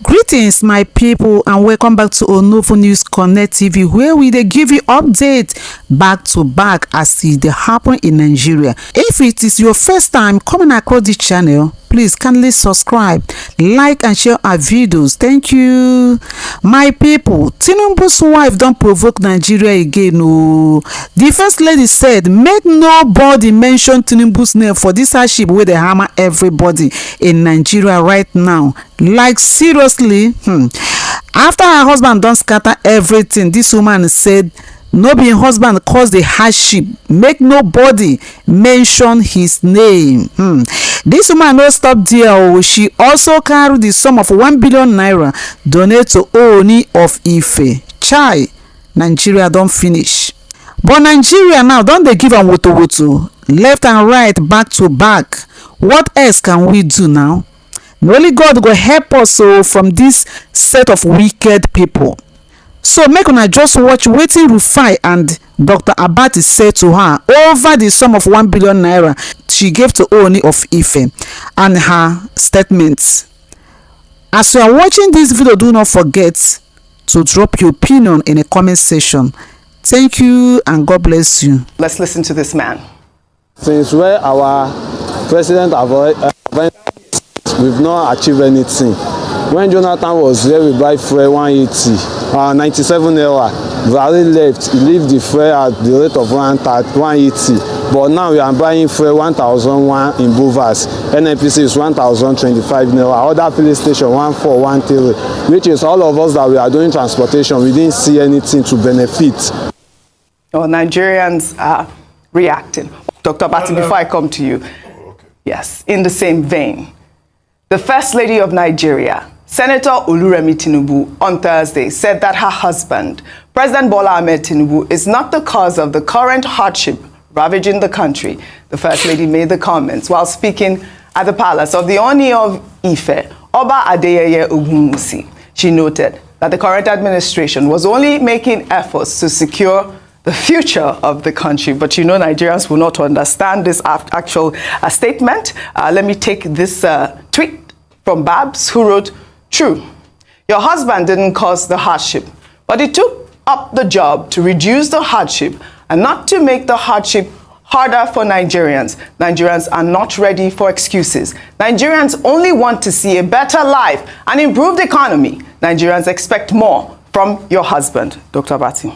Greetings, my people, and welcome back to Onovo News Connect TV, where we dey give you updates back to back as e dey happen in Nigeria. If it is your first time coming across this channel, please kindly subscribe, like and share our videos. Thank you. My people, Tinubu's wife don provoke Nigeria again. The first lady said make nobody mention Tinubu's name for this hardship wey dey hammer everybody in Nigeria right now. Like seriously, after her husband don scatter everything, this woman said no be im husband cause the hardship, make nobody mention his name. This woman no stop there. She also carry the sum of 1 billion naira donate to Ooni of Ife. Chai, Nigeria don finish. But Nigeria now don dey give am woto left and right, back to back. What else can we do now? Only God go help us from this set of wicked people. So make una just watch wetin Rufai and Dr. Abati said to her over the sum of 1 billion naira she gave to Ooni of Ife and her statements. As you are watching this video, do not forget to drop your opinion in the comment section. Thank you and God bless you. Let's listen to this man. Since where our president we've not achieved anything. When Jonathan was there, we buy fuel 180, 97 naira. We already left. He leave the fuel at the rate of 180. But now we are buying fuel 1,001 in Bovas. NNPC is 1,025 naira. Other filling station 1,413, which is all of us that we are doing transportation. We didn't see anything to benefit. Well, Nigerians are reacting. Dr. Bati, before I come to you, yes, in the same vein. The First Lady of Nigeria, Senator Oluremi Tinubu, on Thursday said that her husband, President Bola Ahmed Tinubu, is not the cause of the current hardship ravaging the country. The First Lady made the comments while speaking at the palace of the Ooni of Ife, Oba Adeyeye Ogunwusi. She noted that the current administration was only making efforts to secure the future of the country. But you know, Nigerians will not understand this actual statement. Let me take this tweet from Babs, who wrote, "True, your husband didn't cause the hardship, but he took up the job to reduce the hardship and not to make the hardship harder for Nigerians. Nigerians are not ready for excuses. Nigerians only want to see a better life and improved economy. Nigerians expect more from your husband." Dr. Bati.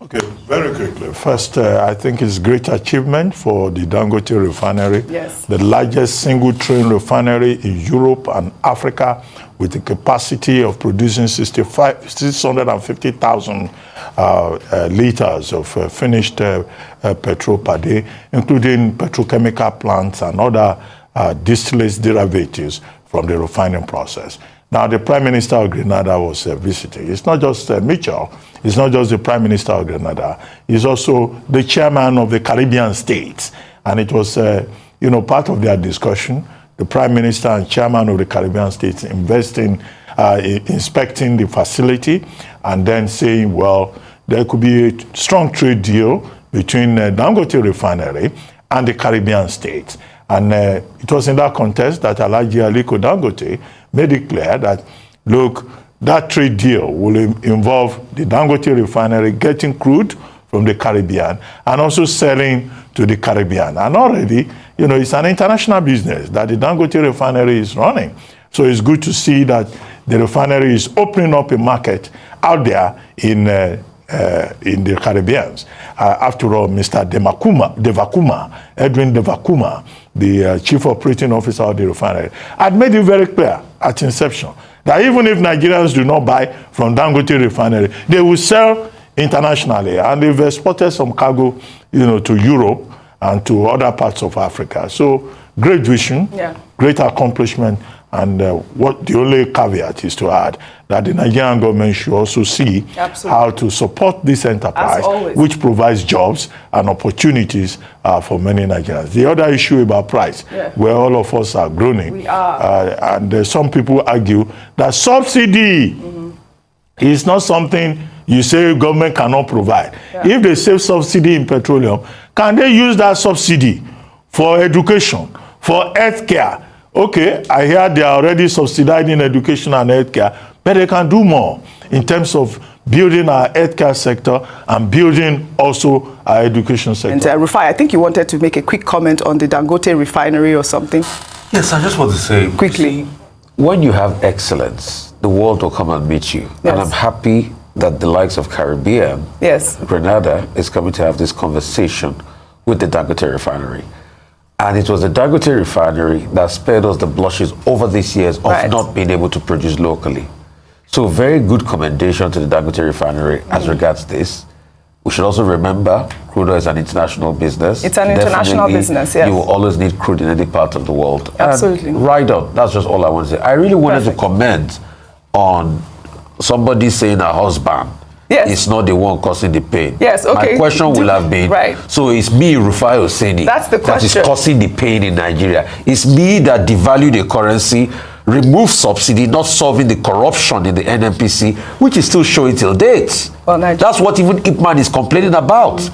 Okay, very quickly. First, I think it's a great achievement for the Dangote refinery. Yes. The largest single train refinery in Europe and Africa, with a capacity of producing 650,000 liters of finished petrol per day, including petrochemical plants and other distillates derivatives from the refining process. Now, the Prime Minister of Grenada was visiting. It's not just Mitchell. It's not just the Prime Minister of Grenada. He's also the chairman of the Caribbean states. And it was, part of their discussion, the Prime Minister and chairman of the Caribbean states inspecting the facility and then saying, well, there could be a strong trade deal between Dangote refinery and the Caribbean states. And it was in that context that Alhaji Aliko Dangote made it clear that, look, that trade deal will involve the Dangote refinery getting crude from the Caribbean and also selling to the Caribbean. And already, it's an international business that the Dangote refinery is running. So it's good to see that the refinery is opening up a market out there in the Caribbean. After all, Mr. Edwin Devakuma, the chief operating officer of the refinery, had made it very clear at inception that even if Nigerians do not buy from Dangote refinery, they will sell internationally. And they've exported some cargo, to Europe and to other parts of Africa. So great vision, great accomplishment. And what the only caveat is to add that the Nigerian government should also see how to support this enterprise, which provides jobs and opportunities for many Nigerians. The other issue about price, where all of us are groaning, we are. and some people argue that subsidy is not something you say government cannot provide. If they save subsidy in petroleum, can they use that subsidy for education, for health care, okay, I hear they are already subsidizing education and healthcare, but they can do more in terms of building our healthcare sector and building also our education sector. And Rufai, I think you wanted to make a quick comment on the Dangote refinery or something. Yes, I just want to say quickly, when you have excellence, the world will come and meet you. Yes. And I'm happy that the likes of Caribbean, yes, Grenada, is coming to have this conversation with the Dangote refinery. And it was the Dangote refinery that spared us the blushes over these years of not being able to produce locally. So very good commendation to the Dangote refinery as regards this. We should also remember crude oil is an international business. It's an international business, yes. You will always need crude in any part of the world. Absolutely. And right on. That's just all I want to say. I really wanted to comment on somebody saying her husband is not the one causing the pain. Yes, okay. My question will have been, so it's me, Rufai Oseni, that's the question, that is causing the pain in Nigeria. It's me that devalued the currency, remove subsidy, not solving the corruption in the NNPC, which is still showing till date. Well, that's what even Ipman is complaining about.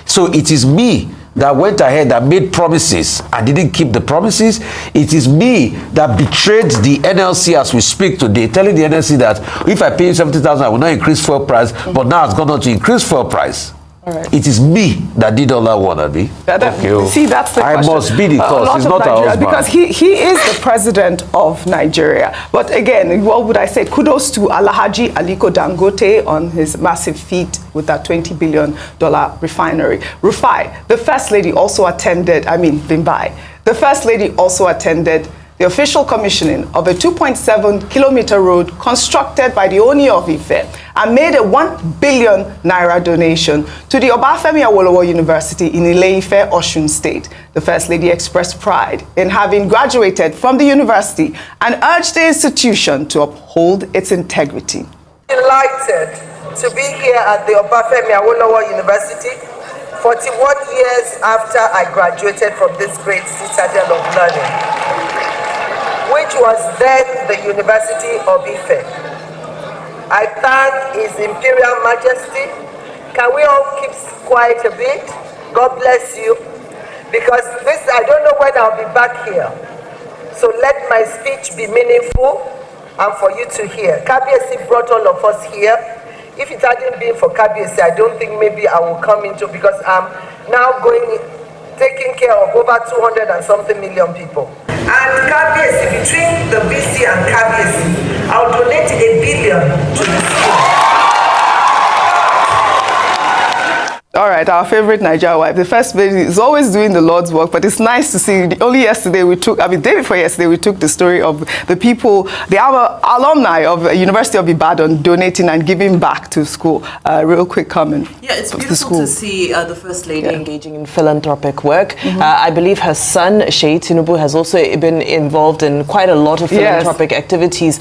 So it is me that went ahead and made promises and didn't keep the promises. It is me that betrayed the NLC as we speak today, telling the NLC that if I pay you 70,000, I will not increase fuel price, but now it's gone on to increase fuel price. It is me that did all that one, Abi. See, that's the question. I must be the cause. It's not our husband. Because he is the president of Nigeria. But again, what would I say? Kudos to Alhaji Aliko Dangote on his massive feat with that $20 billion refinery. Rufai, the First Lady also attended, Vimbai, the First Lady also attended the official commissioning of a 2.7 kilometer road constructed by the Oni of Ife and made a 1 billion naira donation to the Obafemi Awolowo University in Ile-Ife, Osun State. The First Lady expressed pride in having graduated from the university and urged the institution to uphold its integrity. Delighted to be here at the Obafemi Awolowo University 41 years after I graduated from this great citadel of learning, which was then the University of Ife. I thank His Imperial Majesty. Can we all keep quiet a bit? God bless you. Because this, I don't know when I'll be back here. So let my speech be meaningful and for you to hear. Kabiesi brought all of us here. If it hadn't been for Kabiesi, I don't think maybe I will come into, because I'm now taking care of over 200 and something million people. And Kabiesi, between the BC and Kabiesi, I'll donate 1 billion to the school. All right, our favorite Nigeria wife, the First Lady, is always doing the Lord's work, but it's nice to see. Only yesterday we took, day before yesterday, we took the story of the people, the alumni of University of Ibadan donating and giving back to school. Real quick comment. Yeah, it's beautiful to see the First Lady engaging in philanthropic work. I believe her son, Sheyi Tinubu, has also been involved in quite a lot of philanthropic activities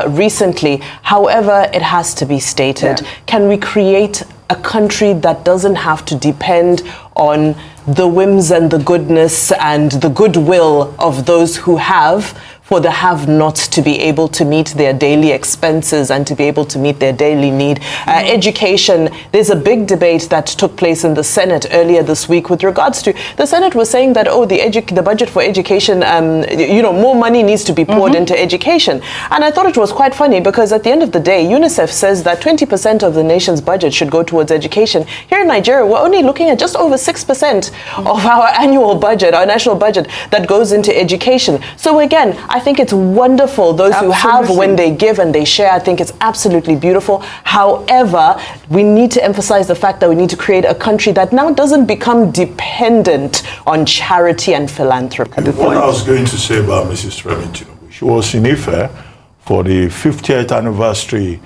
recently. However, it has to be stated, can we create a country that doesn't have to depend on the whims and the goodness and the goodwill of those who have, for the have-nots to be able to meet their daily expenses and to be able to meet their daily need. Education, there's a big debate that took place in the Senate earlier this week with regards to, the Senate was saying that, the budget for education, more money needs to be poured into education. And I thought it was quite funny, because at the end of the day, UNICEF says that 20% of the nation's budget should go towards education. Here in Nigeria, we're only looking at just over 6% of our annual budget, our national budget, that goes into education. So again, I think it's wonderful, those who have, when they give and they share. I think it's absolutely beautiful. However, we need to emphasize the fact that we need to create a country that now doesn't become dependent on charity and philanthropy. What I was going to say about Mrs. Oluremi Tinubu, she was in Ife for the 50th anniversary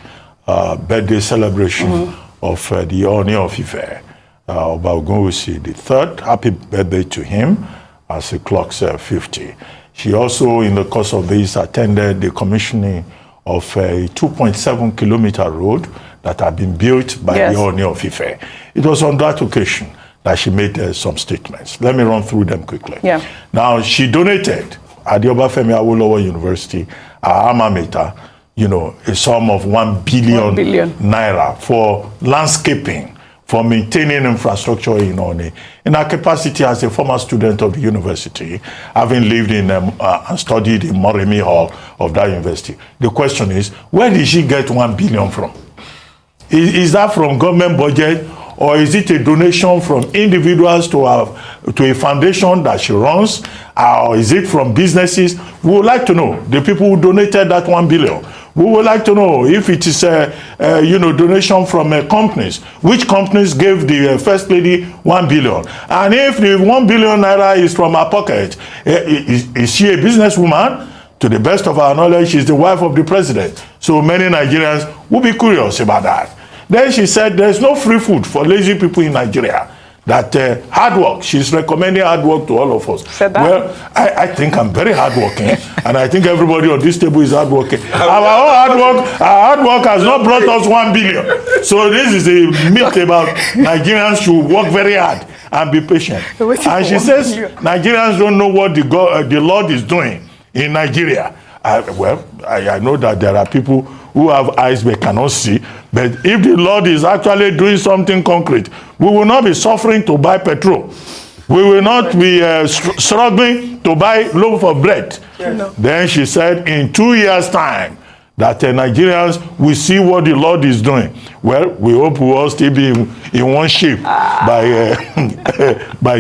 birthday celebration of the Oni of Ife, Oba Ogunwusi III. Happy birthday to him as he clocks 50. She also, in the course of this, attended the commissioning of a 2.7 kilometer road that had been built by the Oni of Ife. It was on that occasion that she made some statements. Let me run through them quickly. Now, she donated at the Obafemi Awolowo University, our alma mater, a sum of 1 billion naira for landscaping for maintaining infrastructure in Oni. In our capacity as a former student of the university, having lived in and studied in Oluremi Hall of that university, the question is, where did she get 1 billion from? Is that from government budget, or is it a donation from individuals to a foundation that she runs, or is it from businesses? We would like to know the people who donated that 1 billion. We would like to know if it is a donation from companies. Which companies gave the First Lady 1 billion? And if the 1 billion naira is from her pocket, is she a businesswoman? To the best of our knowledge, she's the wife of the president. So many Nigerians will be curious about that. Then she said there's no free food for lazy people in Nigeria. That hard work, she's recommending hard work to all of us. Said that? Well, I think I'm very hardworking, and I think everybody on this table is hardworking. Our hard work has not brought us 1 billion. So this is a myth about Nigerians should work very hard and be patient. And she says Nigerians don't know what the Lord is doing in Nigeria. I know that there are people who have eyes but cannot see, but if the Lord is actually doing something concrete, we will not be suffering to buy petrol. We will not be struggling to buy loaf of bread. Yeah. Then she said, in 2 years' time, that Nigerians will see what the Lord is doing. Well, we hope we will all still be in one shape by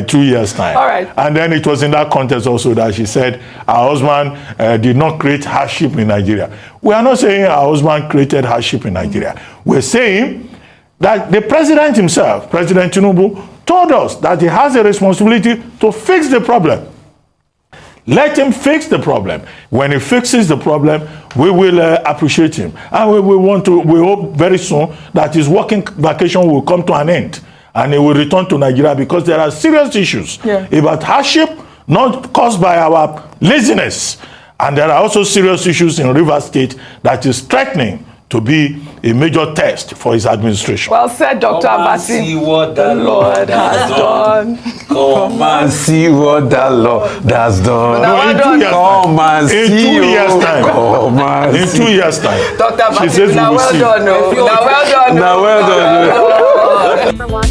2 years' time. All right. And then it was in that context also that she said her husband did not create hardship in Nigeria. We are not saying her husband created hardship in Nigeria. We're saying that the president himself, President Tinubu, told us that he has a responsibility to fix the problem. Let him fix the problem. When he fixes the problem, we will appreciate him. And we hope very soon that his working vacation will come to an end and he will return to Nigeria, because there are serious issues about hardship not caused by our laziness. And there are also serious issues in Rivers State that is threatening to be a major test for his administration. Well said, Dr. Abasi. See what the Lord has done. Come and see what the Lord has done. Come and see. In 2 years' time. Come and in 2 years' time. Dr. Abasi, she says now well done. Now well done. Now well done.